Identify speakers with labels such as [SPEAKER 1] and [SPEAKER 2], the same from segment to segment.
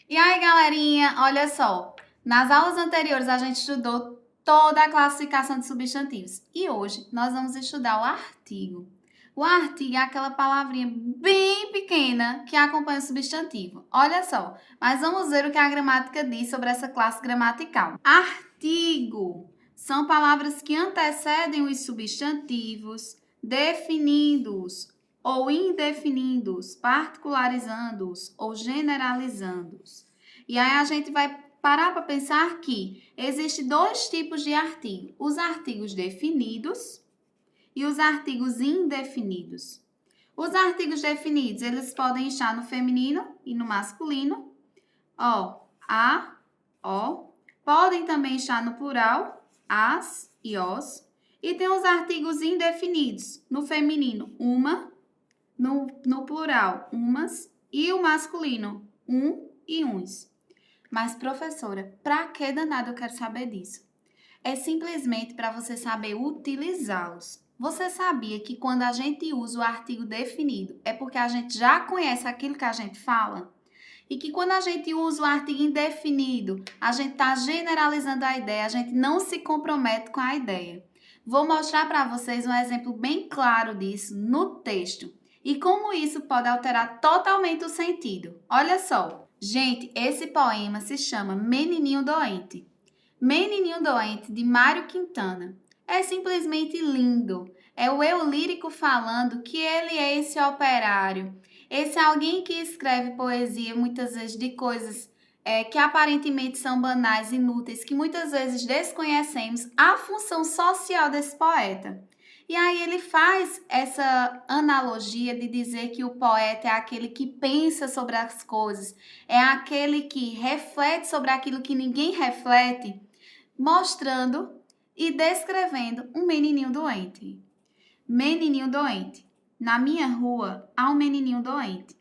[SPEAKER 1] E aí, galerinha, olha só. Nas aulas anteriores a gente estudou toda a classificação de substantivos e hoje nós vamos estudar o artigo. O artigo é aquela palavrinha bem pequena que acompanha o substantivo. Olha só, mas vamos ver o que a gramática diz sobre essa classe gramatical. Artigo são palavras que antecedem os substantivos, definindo-os ou indefinindo-os, particularizando-os ou generalizando-os. E aí a gente vai parar para pensar que existem dois tipos de artigo: os artigos definidos e os artigos indefinidos. Os artigos definidos, eles podem estar no feminino e no masculino. Ó, a, ó. Podem também estar no plural, as e os. E tem os artigos indefinidos, no feminino, uma, no plural, umas, e o masculino, um e uns. Mas, professora, para que danado eu quero saber disso? É simplesmente para você saber utilizá-los. Você sabia que quando a gente usa o artigo definido é porque a gente já conhece aquilo que a gente fala? E que quando a gente usa o artigo indefinido, a gente está generalizando a ideia, a gente não se compromete com a ideia. Vou mostrar para vocês um exemplo bem claro disso no texto e como isso pode alterar totalmente o sentido. Olha só, gente, esse poema se chama Menininho Doente. Menininho Doente, de Mário Quintana. É simplesmente lindo. É o eu lírico falando que ele é esse operário, esse alguém que escreve poesia muitas vezes de coisas que aparentemente são banais, inúteis, que muitas vezes desconhecemos a função social desse poeta. E aí ele faz essa analogia de dizer que o poeta é aquele que pensa sobre as coisas, é aquele que reflete sobre aquilo que ninguém reflete, mostrando e descrevendo um menininho doente. Menininho doente. Na minha rua há um menininho doente.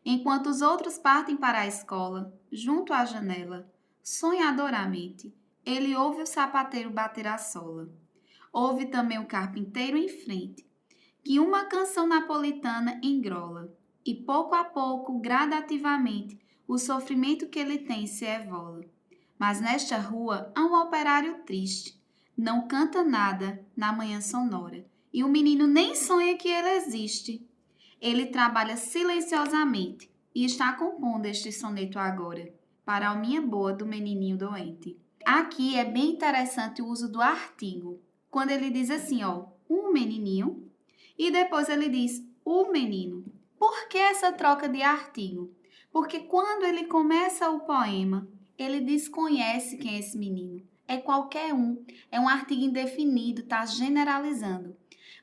[SPEAKER 1] Enquanto os outros partem para a escola, junto à janela, sonhadoramente, ele ouve o sapateiro bater a sola. Ouve também o carpinteiro em frente, que uma canção napolitana engrola, e pouco a pouco, gradativamente, o sofrimento que ele tem se evola. Mas nesta rua há um operário triste, não canta nada na manhã sonora, e o menino nem sonha que ele existe. Ele trabalha silenciosamente e está compondo este soneto agora, para a alminha boa do menininho doente. Aqui é bem interessante o uso do artigo, quando ele diz assim, ó, um menininho, e depois ele diz o menino. Por que essa troca de artigo? Porque quando ele começa o poema, ele desconhece quem é esse menino. É qualquer um, é um artigo indefinido, está generalizando.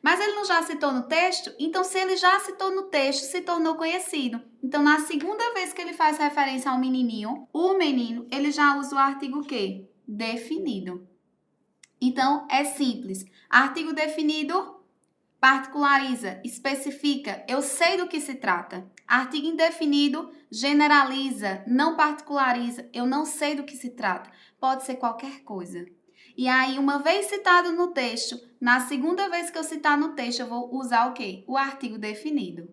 [SPEAKER 1] Mas ele não já citou no texto? Então, se ele já citou no texto, se tornou conhecido. Então, na segunda vez que ele faz referência ao menininho, o menino, ele já usa o artigo o quê? Definido. Então, é simples. Artigo definido, particulariza, especifica, eu sei do que se trata. Artigo indefinido, generaliza, não particulariza, eu não sei do que se trata. Pode ser qualquer coisa. E aí, uma vez citado no texto, na segunda vez que eu citar no texto, eu vou usar o quê? O artigo definido.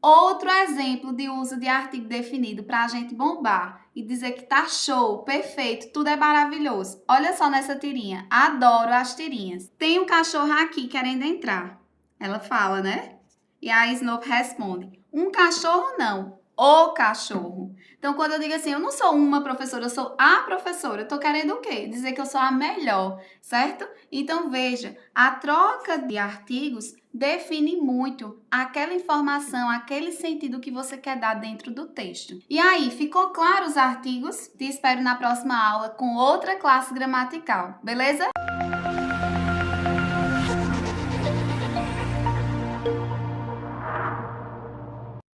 [SPEAKER 1] Outro exemplo de uso de artigo definido para a gente bombar e dizer que tá show, perfeito, tudo é maravilhoso. Olha só nessa tirinha. Adoro as tirinhas. Tem um cachorro aqui querendo entrar. Ela fala, né? E a Snoopy responde: um cachorro não, o cachorro. Então, quando eu digo assim, eu não sou uma professora, eu sou a professora, eu tô querendo o quê? Dizer que eu sou a melhor, certo? Então, veja, a troca de artigos define muito aquela informação, aquele sentido que você quer dar dentro do texto. E aí, ficou claro os artigos? Te espero na próxima aula com outra classe gramatical, beleza?